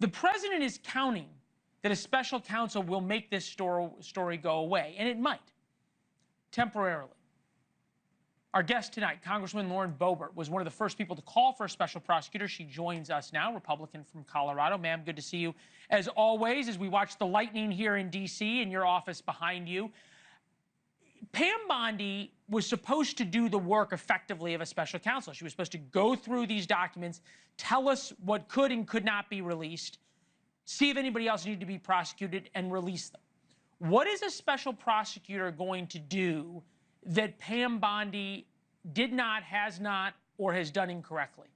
The president is counting that a special counsel will make this story go away, and it might, temporarily. Our guest tonight, Congresswoman Lauren Boebert, was one of the first people to call for a special prosecutor. She joins us now, Republican from Colorado. Ma'am, good to see you. As always, as we watch the lightning here in D.C. in your office behind you, Pam Bondi was supposed to do the work effectively of a special counsel. She was supposed to go through these documents, tell us what could and could not be released, see if anybody else needed to be prosecuted, and release them. What is a special prosecutor going to do that Pam Bondi did not, has not, or has done incorrectly?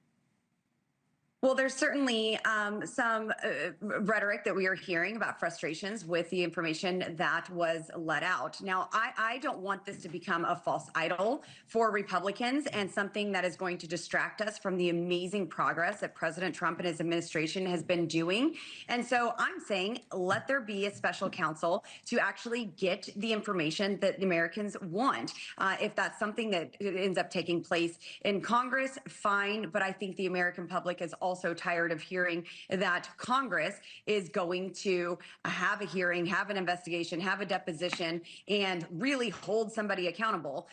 Well, there's certainly some rhetoric that we are hearing about frustrations with the information that was let out. Now, I don't want this to become a false idol for Republicans and something that is going to distract us from the amazing progress that President Trump and his administration has been doing. And so I'm saying let there be a special counsel to actually get the information that the Americans want. If that's something that ends up taking place in Congress, fine. But I think the American public is also tired of hearing that Congress is going to have a hearing, have an investigation, have a deposition, and really hold somebody accountable.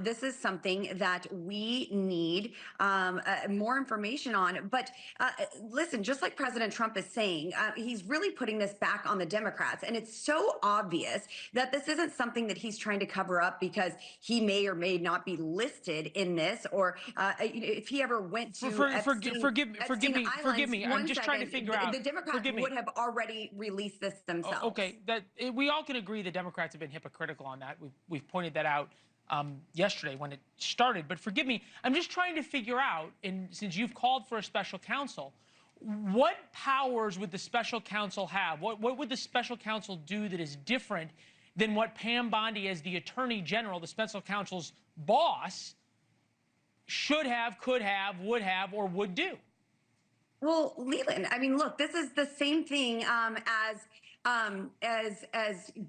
This is something that we need more information on. But listen, just like President Trump is saying, he's really putting this back on the Democrats. And it's so obvious that this isn't something that he's trying to cover up because he may or may not be listed in this, or if he ever went to Forgive me. I'm just trying to figure out. The Democrats would have already released this themselves. Okay, we all can agree the Democrats have been hypocritical on that. We've pointed that out yesterday when it started. But forgive me, I'm just trying to figure out, and since you've called for a special counsel, what powers would the special counsel have? What would the special counsel do that is different than what Pam Bondi, as the Attorney General, the special counsel's boss, should have, could have, would have, or would do? Well, Leland, I mean, look, this is the same thing as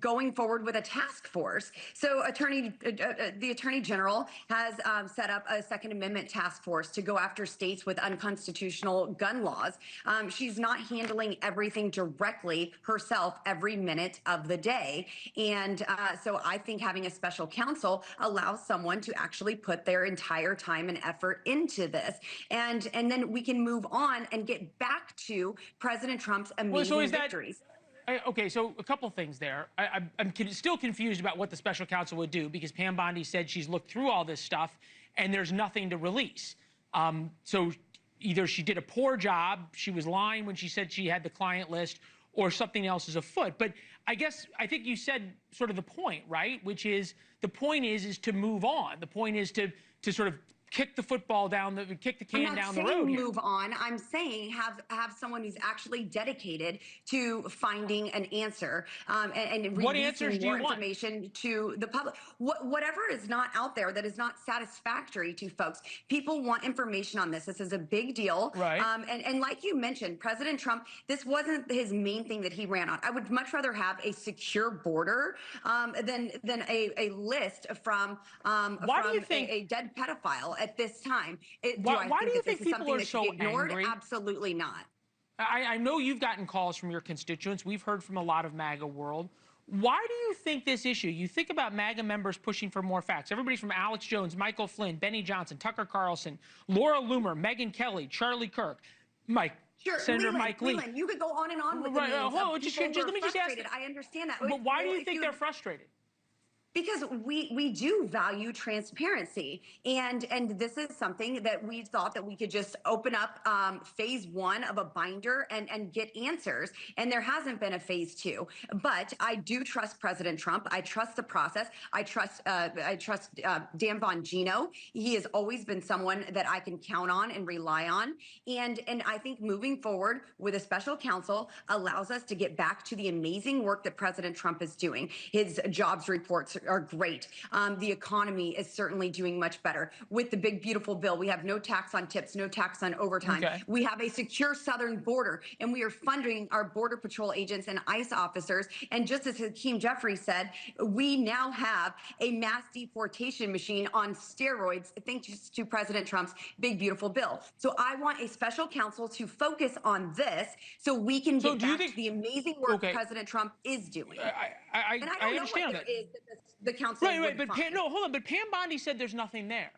going forward with a task force. So the Attorney General has set up a Second Amendment task force to go after states with unconstitutional gun laws. She's not handling everything directly herself every minute of the day. And so I think having a special counsel allows someone to actually put their entire time and effort into this. And then we can move on and get back to President Trump's amazing victories. Okay, so a couple things there. I'm still confused about what the special counsel would do, because Pam Bondi said she's looked through all this stuff and there's nothing to release. So either she did a poor job, she was lying when she said she had the client list, or something else is afoot. But I think you said sort of the point, right? Which is, the point is to move on. The point is to sort of kick the football down, kick the can down the road. I'm not saying move on. I'm saying have someone who's actually dedicated to finding an answer and releasing more information to the public. Whatever is not out there that is not satisfactory to folks. People want information on this. This is a big deal. Right. And like you mentioned, President Trump, this wasn't his main thing that he ran on. I would much rather have a secure border than a list from a dead pedophile at this time. Why do you think people are so angry? Absolutely not. I know you've gotten calls from your constituents. We've heard from a lot of MAGA world. Why do you think this issue? You think about MAGA members pushing for more facts. Everybody from Alex Jones, Michael Flynn, Benny Johnson, Tucker Carlson, Laura Loomer, Megyn Kelly, Charlie Kirk, Senator Mike Lee. Leland, you could go on and on with let me just ask. I understand that. But why do you think they're frustrated? Because we do value transparency, and this is something that we thought that we could just open up phase one of a binder and get answers, and there hasn't been a phase two. But I do trust President Trump. I trust the process. I trust Dan Bongino. He has always been someone that I can count on and rely on, and I think moving forward with a special counsel allows us to get back to the amazing work that President Trump is doing. His jobs reports are great. The economy is certainly doing much better. With the big, beautiful bill, we have no tax on tips, no tax on overtime. Okay. We have a secure southern border, and we are funding our Border Patrol agents and ICE officers. And just as Hakeem Jeffrey said, we now have a mass deportation machine on steroids, thanks to President Trump's big, beautiful bill. So I want a special counsel to focus on this so we can get back to the amazing work President Trump is doing. I and I don't know what there is that the council Right, but find. no, hold on. But Pam Bondi said there's nothing there.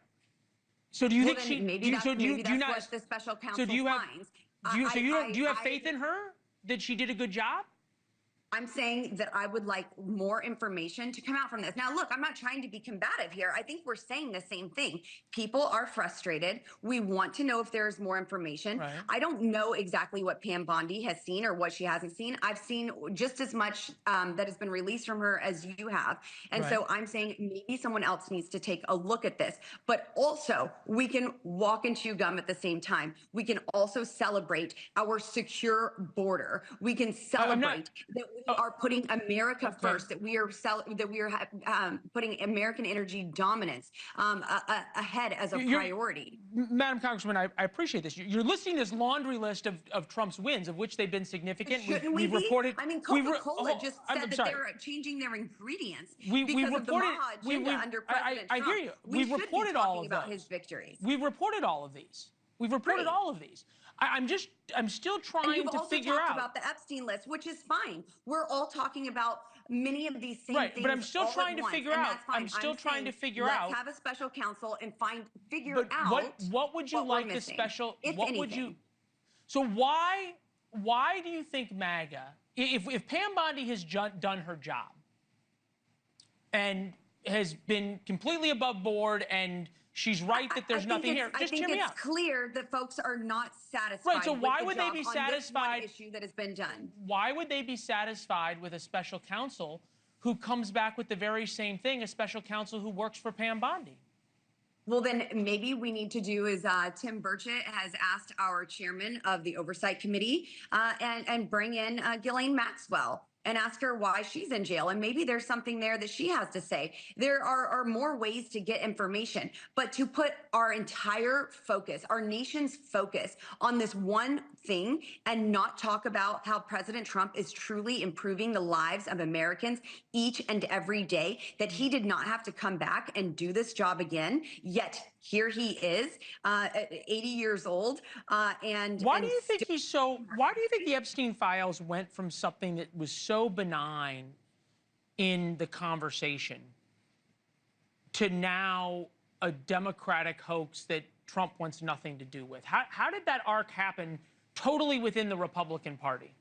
So do you think she? Maybe that's what the special counsel finds. Do you have faith in her that she did a good job? I'm saying that I would like more information to come out from this. Now, look, I'm not trying to be combative here. I think we're saying the same thing. People are frustrated. We want to know if there's more information. Right. I don't know exactly what Pam Bondi has seen or what she hasn't seen. I've seen just as much that has been released from her as you have. And so I'm saying maybe someone else needs to take a look at this. But also, we can walk and chew gum at the same time. We can also celebrate our secure border. We can celebrate that we are putting America first, that we are putting American energy dominance ahead as a priority. Madam Congresswoman, I appreciate this. You're listing this laundry list of Trump's wins, of which they've been significant. Shouldn't we be? Reported. I mean, Coca-Cola just said that they're changing their ingredients because of the Maha agenda under President Trump. I hear you. We've reported all of about his victories. We've reported all of these. We've reported all of these. I'm still trying to figure out. You've also talked about the Epstein list, which is fine. We're all talking about many of these same things. But I'm still trying to figure out. I'm still trying to figure out. Let's have a special counsel and figure out. What would you like the special? What would you? So why do you think MAGA, if Pam Bondi has done her job and has been completely above board and she's right that there's nothing here. Just hear me out. It's clear that folks are not satisfied. Right. So why would they be satisfied? This one issue that has been done. Why would they be satisfied with a special counsel who comes back with the very same thing, a special counsel who works for Pam Bondi? Well, then maybe we need to do is Tim Burchett has asked our chairman of the Oversight Committee and bring in Ghislaine Maxwell and ask her why she's in jail. And maybe there's something there that she has to say. There are more ways to get information, but to put our entire focus, our nation's focus on this one thing and not talk about how President Trump is truly improving the lives of Americans each and every day, that he did not have to come back and do this job again, yet here he is, 80 years old. Why do you think why do you think the Epstein files went from something that was so benign in the conversation to now a Democratic hoax that Trump wants nothing to do with? How did that arc happen totally within the Republican Party?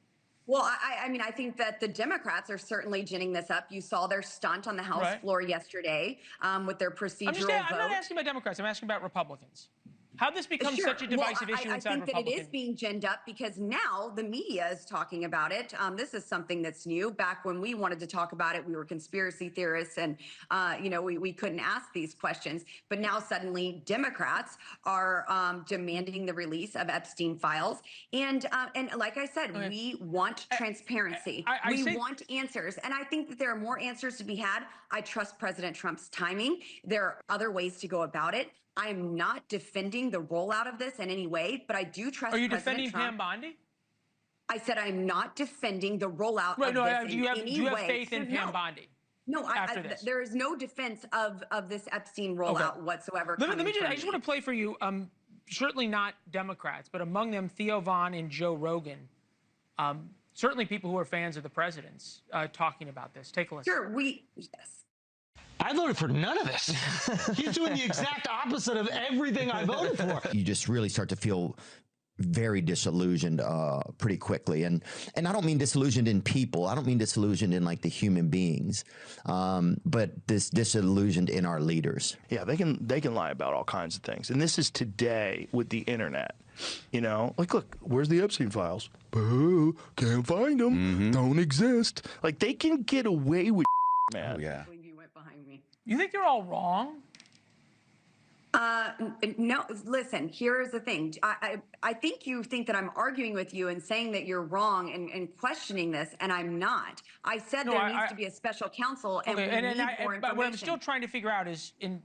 Well, I mean, I think that the Democrats are certainly ginning this up. You saw their stunt on the House floor yesterday with their procedural vote. I'm not asking about Democrats. I'm asking about Republicans. How'd this become such a divisive issue inside Republicans? I think that it is being ginned up because now the media is talking about it. This is something that's new. Back when we wanted to talk about it, we were conspiracy theorists and, we couldn't ask these questions. But now suddenly Democrats are demanding the release of Epstein files. And like I said, we want transparency. We want answers. And I think that there are more answers to be had. I trust President Trump's timing. There are other ways to go about it. I am not defending the rollout of this in any way, but I do trust President Trump. Are you defending Pam Bondi? I said I'm not defending the rollout of this in any way. Do you have faith in Pam Bondi? No, there is no defense of this Epstein rollout whatsoever. I just want to play for you, certainly not Democrats, but among them Theo Von and Joe Rogan, certainly people who are fans of the president's talking about this. Take a listen. Sure, yes. I voted for none of this. He's doing the exact opposite of everything I voted for. You just really start to feel very disillusioned pretty quickly. And I don't mean disillusioned in people. I don't mean disillusioned in like the human beings, but this disillusioned in our leaders. Yeah, they can lie about all kinds of things. And this is today with the internet. Like, look, where's the Epstein files? Boo, can't find them. Don't exist. Like, they can get away with man. Oh, yeah. You went behind me. You think they're all wrong? No, listen, here's the thing. I think you think that I'm arguing with you and saying that you're wrong and questioning this, and I'm not. I said there needs to be a special counsel, and we need more information. But what I'm still trying to figure out is, and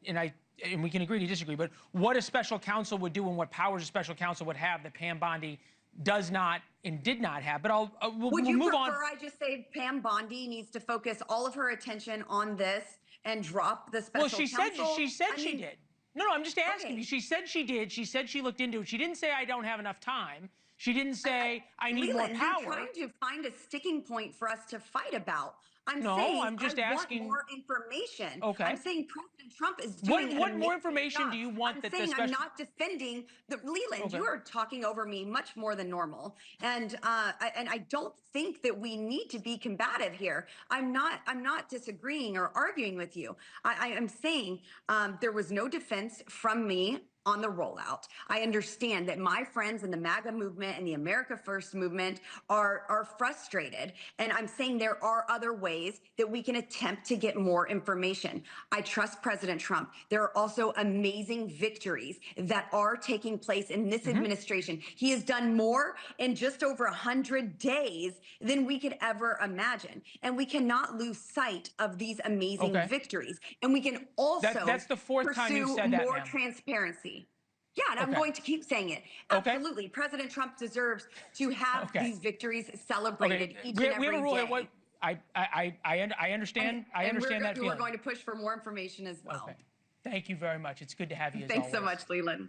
we can agree to disagree, but what a special counsel would do and what powers a special counsel would have that Pam Bondi does not and did not have. But we'll move on. Would you prefer I just say Pam Bondi needs to focus all of her attention on this and drop the special counsel? Well, she said she did. No, I'm just asking you. She said she did. She said she looked into it. She didn't say I don't have enough time. She didn't say I need more power. You're trying to find a sticking point for us to fight about. I'm just asking. Want more information. Okay. I'm saying President Trump is doing what more information do you want? I'm not defending the Leland. You are talking over me much more than normal, and I don't think that we need to be combative here. I'm not disagreeing or arguing with you. I am saying there was no defense from me on the rollout. I understand that my friends in the MAGA movement and the America First movement are frustrated. And I'm saying there are other ways that we can attempt to get more information. I trust President Trump. There are also amazing victories that are taking place in this administration. He has done more in just over 100 days than we could ever imagine. And we cannot lose sight of these amazing victories. And we can also that's the fourth time you said that, more transparency. Yeah, and I'm going to keep saying it. Absolutely. President Trump deserves to have these victories celebrated each and every day. I understand. I understand that feeling. We're going to push for more information as well. Thank you very much. It's good to have you as Thanks always. so much, Leland.